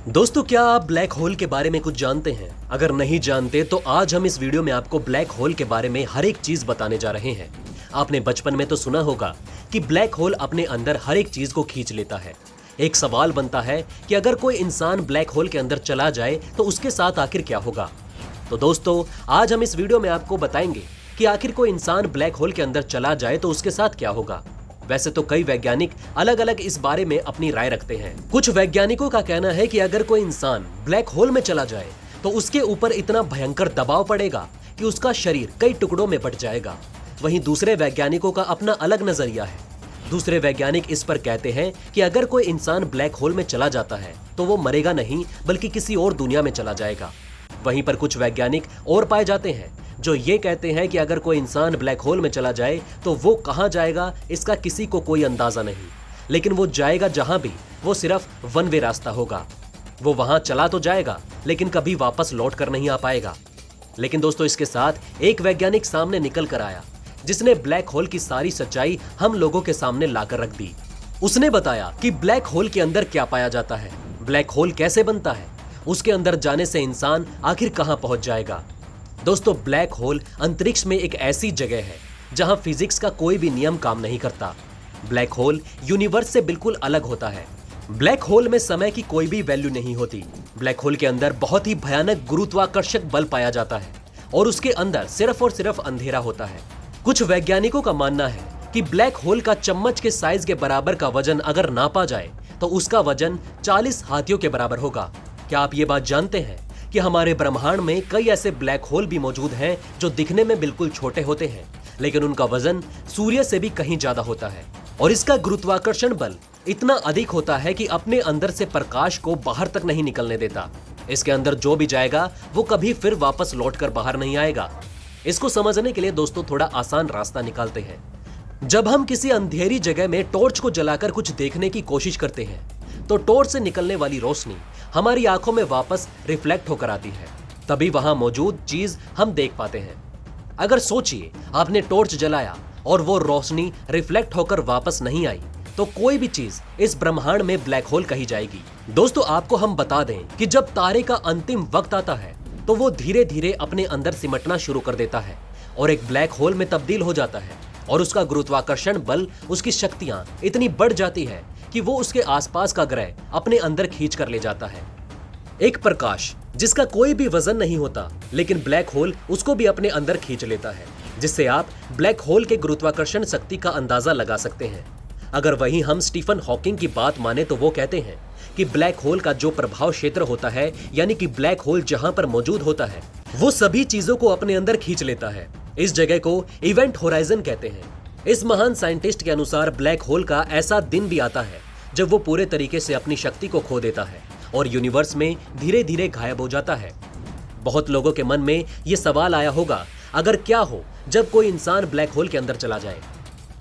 दोस्तों, क्या आप ब्लैक होल के बारे में कुछ जानते हैं? अगर नहीं जानते तो आज हम इस वीडियो में आपको ब्लैक होल के बारे में हर एक चीज बताने जा रहे हैं। आपने बचपन में तो सुना होगा कि ब्लैक होल अपने अंदर हर एक चीज को खींच लेता है। एक सवाल बनता है कि अगर कोई इंसान ब्लैक होल के अंदर चला जाए तो उसके साथ आखिर क्या होगा। तो दोस्तों, आज हम इस वीडियो में आपको बताएंगे कि आखिर कोई इंसान ब्लैक होल के अंदर चला जाए तो उसके साथ क्या होगा। वैसे तो कई वैज्ञानिक अलग अलग इस बारे में अपनी राय रखते हैं। कुछ वैज्ञानिकों का कहना है कि अगर कोई इंसान ब्लैक होल में चला जाए तो उसके ऊपर इतना भयंकर दबाव पड़ेगा कि उसका शरीर कई टुकड़ों में बट जाएगा। वहीं दूसरे वैज्ञानिकों का अपना अलग नजरिया है। दूसरे वैज्ञानिक इस पर कहते हैं कि अगर कोई इंसान ब्लैक होल में चला जाता है तो वो मरेगा नहीं बल्कि किसी और दुनिया में चला जाएगा। वहीं पर कुछ वैज्ञानिक और पाए जाते हैं जो ये कहते हैं कि अगर कोई इंसान ब्लैक होल में चला जाए तो वो कहां जाएगा इसका किसी को कोई अंदाजा नहीं, लेकिन वो जाएगा जहां भी वो सिर्फ वन वे रास्ता होगा। वो वहां चला तो जाएगा लेकिन कभी वापस लौट कर नहीं आ पाएगा। लेकिन दोस्तों, इसके साथ एक वैज्ञानिक सामने निकल कर आया जिसने ब्लैक होल की सारी सच्चाई हम लोगों के सामने लाकर रख दी। उसने बताया कि ब्लैक होल के अंदर क्या पाया जाता है, ब्लैक होल कैसे बनता है, उसके अंदर जाने से इंसान आखिर कहां पहुंच जाएगा। दोस्तों, ब्लैक होल अंतरिक्ष में एक ऐसी जगह है जहां फिजिक्स का कोई भी नियम काम नहीं करता। ब्लैक होल यूनिवर्स से बिल्कुल अलग होता है। ब्लैक होल में समय की कोई भी वैल्यू नहीं होती। ब्लैक होल के अंदर बहुत ही भयानक गुरुत्वाकर्षक बल पाया जाता है और उसके अंदर सिर्फ और सिर्फ अंधेरा होता है। कुछ वैज्ञानिकों का मानना है कि ब्लैक होल का चम्मच के साइज के बराबर का वजन अगर नापा जाए तो उसका वजन 40 हाथियों के बराबर होगा। क्या आप ये बात जानते हैं कि हमारे ब्रह्मांड में कई ऐसे ब्लैक होल भी मौजूद हैं जो दिखने में बिल्कुल छोटे होते हैं, लेकिन उनका वजन सूर्य से भी कहीं ज्यादा होता है और इसका गुरुत्वाकर्षण बल इतना अधिक होता है कि अपने अंदर से प्रकाश को बाहर तक नहीं निकलने देता। इसके अंदर जो भी जाएगा वो कभी फिर वापस लौटकर बाहर नहीं आएगा। इसको समझने के लिए दोस्तों थोड़ा आसान रास्ता निकालते हैं। जब हम किसी अंधेरी जगह में टॉर्च को जलाकर कुछ देखने की कोशिश करते हैं तो टॉर्च से निकलने वाली रोशनी हमारी आंखों में वापस रिफ्लेक्ट होकर आती है, तभी वहां मौजूद चीज हम देख पाते हैं। अगर सोचिए, आपने टॉर्च जलाया और वो रोशनी रिफ्लेक्ट होकर वापस नहीं आई तो कोई भी चीज इस ब्रह्मांड में ब्लैक होल कही जाएगी। दोस्तों, आपको हम बता दें कि जब तारे का अंतिम वक्त आता है तो वो धीरे धीरे अपने अंदर सिमटना शुरू कर देता है और एक ब्लैक होल में तब्दील हो जाता है और उसका गुरुत्वाकर्षण बल, उसकी शक्तियां इतनी बढ़ जाती है कि वो उसके आसपास का ग्रह अपने अंदर खींच कर ले जाता है। एक प्रकाश जिसका कोई भी वजन नहीं होता, लेकिन ब्लैक होल उसको भी अपने अंदर खींच लेता है, जिससे आप ब्लैक होल के गुरुत्वाकर्षण शक्ति का अंदाजा लगा सकते हैं। अगर वहीं हम स्टीफन हॉकिंग की बात माने तो वो कहते हैं कि ब्लैक होल का जो प्रभाव क्षेत्र होता है, यानी कि ब्लैक होल जहां पर मौजूद होता है, वो सभी चीजों को अपने अंदर खींच लेता है। इस जगह को इवेंट होराइजन कहते हैं। इस महान साइंटिस्ट के अनुसार ब्लैक होल का ऐसा दिन भी आता है जब वो पूरे तरीके से अपनी शक्ति को खो देता है और यूनिवर्स में धीरे धीरे गायब हो जाता है। बहुत लोगों के मन में ये सवाल आया होगा, अगर क्या हो जब कोई इंसान ब्लैक होल के अंदर चला जाए।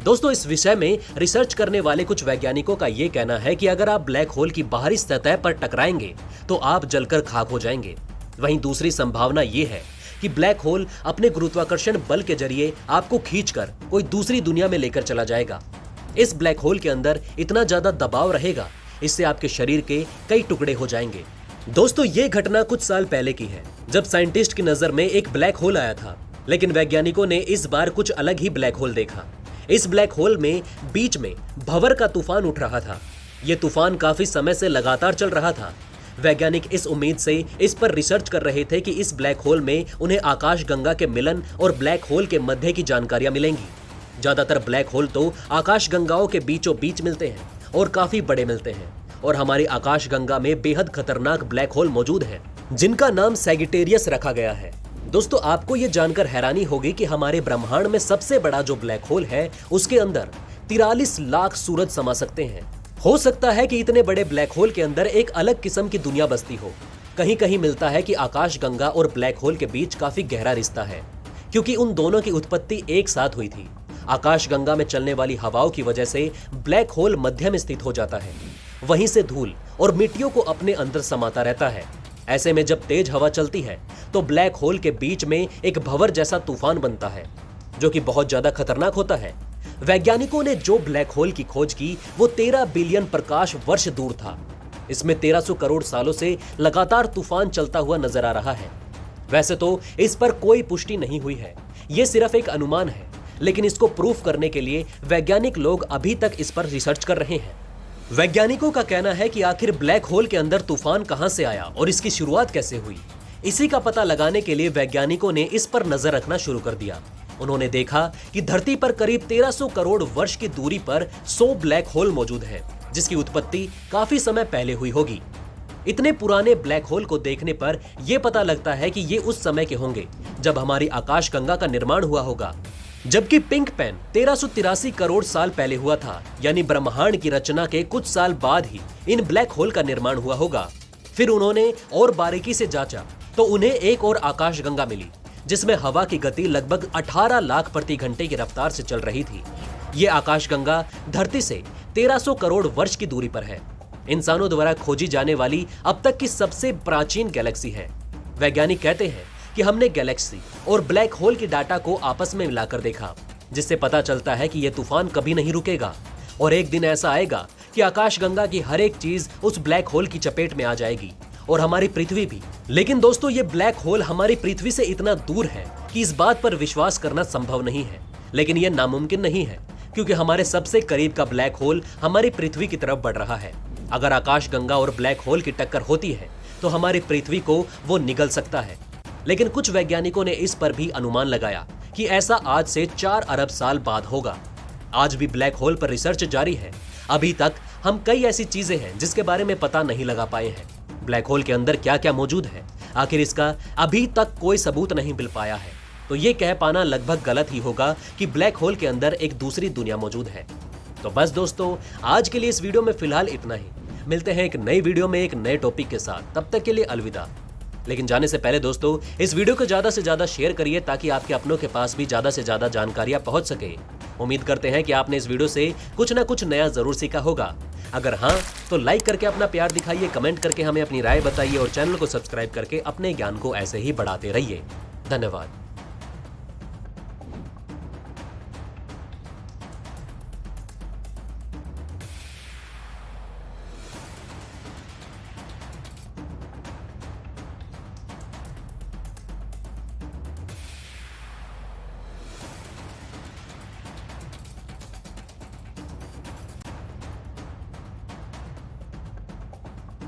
दोस्तों, इस विषय में रिसर्च करने वाले कुछ वैज्ञानिकों का यह कहना है कि अगर आप ब्लैक होल की बाहरी सतह पर टकराएंगे तो आप जलकर खाक हो जाएंगे। वहीं दूसरी संभावना यह है कि ब्लैक होल अपने गुरुत्वाकर्षण बल के जरिए आपको खींचकर कोई दूसरी दुनिया में लेकर चला जाएगा। इस ब्लैक होल के अंदर इतना ज्यादा दबाव रहेगा, इससे आपके शरीर के कई टुकड़े हो जाएंगे। दोस्तों, ये घटना कुछ साल पहले की है जब साइंटिस्ट की नजर में एक ब्लैक होल आया था, लेकिन वैज्ञानिकों ने इस बार कुछ अलग ही ब्लैक होल देखा। इस ब्लैक होल में बीच में भंवर का तूफान उठ रहा था। यह तूफान काफी समय से लगातार चल रहा था। वैज्ञानिक इस उम्मीद से इस पर रिसर्च कर रहे थे कि इस ब्लैक होल में उन्हें आकाशगंगा के मिलन और ब्लैक होल के मध्य की जानकारियां मिलेंगी। ज्यादातर ब्लैक होल तो आकाशगंगाओं के बीचों बीच मिलते हैं और काफी बड़े मिलते हैं, और हमारी आकाशगंगा में बेहद खतरनाक ब्लैक होल मौजूद हैं, जिनका नाम सैजिटेरियस रखा गया है। दोस्तों, आपको यह जानकर हैरानी होगी कि हमारे ब्रह्मांड में सबसे बड़ा जो ब्लैक होल है उसके अंदर 43 लाख सूरज समा सकते हैं। हो सकता है कि इतने बड़े ब्लैक होल के अंदर एक अलग किस्म की दुनिया बसती हो। कहीं कहीं मिलता है कि आकाशगंगा और ब्लैक होल के बीच काफी गहरा रिश्ता है, क्योंकि उन दोनों की उत्पत्ति एक साथ हुई थी। आकाशगंगा में चलने वाली हवाओं की वजह से ब्लैक होल मध्य में स्थित हो जाता है, वहीं से धूल और मिट्टियों को अपने अंदर समाता रहता है। ऐसे में जब तेज हवा चलती है तो ब्लैक होल के बीच में एक भंवर जैसा तूफान बनता है, जो कि बहुत ज्यादा खतरनाक होता है। वैज्ञानिकों ने जो ब्लैक होल की खोज की वो 13 बिलियन प्रकाश वर्ष दूर था। इसमें 1300 करोड़ सालों से लगातार तूफान चलता हुआ नजर आ रहा है। वैसे तो इस पर कोई पुष्टि नहीं हुई है, ये सिर्फ एक अनुमान है, लेकिन इसको प्रूफ करने के लिए वैज्ञानिक लोग अभी तक इस पर रिसर्च कर रहे हैं। वैज्ञानिकों का कहना है कि आखिर ब्लैक होल के अंदर तूफान कहां से आया और इसकी शुरुआत कैसे हुई। इसी का पता लगाने के लिए वैज्ञानिकों ने इस पर नजर रखना शुरू कर दिया। उन्होंने देखा कि धरती पर करीब 1300 करोड़ वर्ष की दूरी पर 100 ब्लैक होल मौजूद है, जिसकी उत्पत्ति काफी समय पहले हुई होगी। इतने पुराने ब्लैक होल को देखने पर यह पता लगता है कि ये उस समय के होंगे जब हमारी आकाशगंगा का निर्माण हुआ होगा। जबकि पिंक पेन 1383 करोड़ साल पहले हुआ था, यानी ब्रह्मांड की रचना के कुछ साल बाद ही इन ब्लैक होल का निर्माण हुआ होगा। फिर उन्होंने और बारीकी से जांचा तो उन्हें एक और आकाशगंगा मिली, जिसमें हवा की गति लगभग 18 लाख प्रति घंटे की रफ्तार से चल रही थी। ये आकाशगंगा धरती से 1300 करोड़ वर्ष की दूरी पर है। इंसानों द्वारा खोजी जाने वाली अब तक की सबसे प्राचीन गैलेक्सी है। वैज्ञानिक कहते हैं कि हमने गैलेक्सी और ब्लैक होल की डाटा को आपस में मिलाकर देखा, जिससे पता चलता है कि यह तूफान कभी नहीं रुकेगा और एक दिन ऐसा आएगा कि आकाशगंगा की हर एक चीज उस ब्लैक होल की चपेट में आ जाएगी और हमारी पृथ्वी भी। लेकिन दोस्तों, ये ब्लैक होल हमारी पृथ्वी से इतना दूर है कि इस बात पर विश्वास करना संभव नहीं है। लेकिन यह नामुमकिन नहीं है, क्योंकि हमारे सबसे करीब का ब्लैक होल हमारी पृथ्वी की तरफ बढ़ रहा है। अगर आकाशगंगा और ब्लैक होल की टक्कर होती है तो हमारी पृथ्वी को वो निगल सकता है। लेकिन कुछ वैज्ञानिकों ने इस पर भी अनुमान लगाया कि ऐसा आज से 4 अरब साल बाद होगा। आज भी ब्लैक होल पर रिसर्च जारी है। अभी तक हम कई ऐसी चीजें हैं जिसके बारे में पता नहीं लगा पाए हैं। ब्लैक होल के अंदर क्या क्या मौजूद है, आखिर इसका अभी तक कोई सबूत नहीं मिल पाया है। तो ये कह पाना लगभग गलत ही होगा कि ब्लैक होल के अंदर एक दूसरी दुनिया मौजूद है। तो बस दोस्तों, आज के लिए इस वीडियो में फिलहाल इतना ही। मिलते हैं एक नई वीडियो में एक नए टॉपिक के साथ। तब तक के लिए अलविदा। लेकिन जाने से पहले दोस्तों, इस वीडियो को ज्यादा से ज्यादा शेयर करिए ताकि आपके अपनों के पास भी ज्यादा से ज्यादा जानकारियां पहुंच सके। उम्मीद करते हैं कि आपने इस वीडियो से कुछ ना कुछ नया जरूर सीखा होगा। अगर हाँ, तो लाइक करके अपना प्यार दिखाइए, कमेंट करके हमें अपनी राय बताइए और चैनल को सब्सक्राइब करके अपने ज्ञान को ऐसे ही बढ़ाते रहिए। धन्यवाद।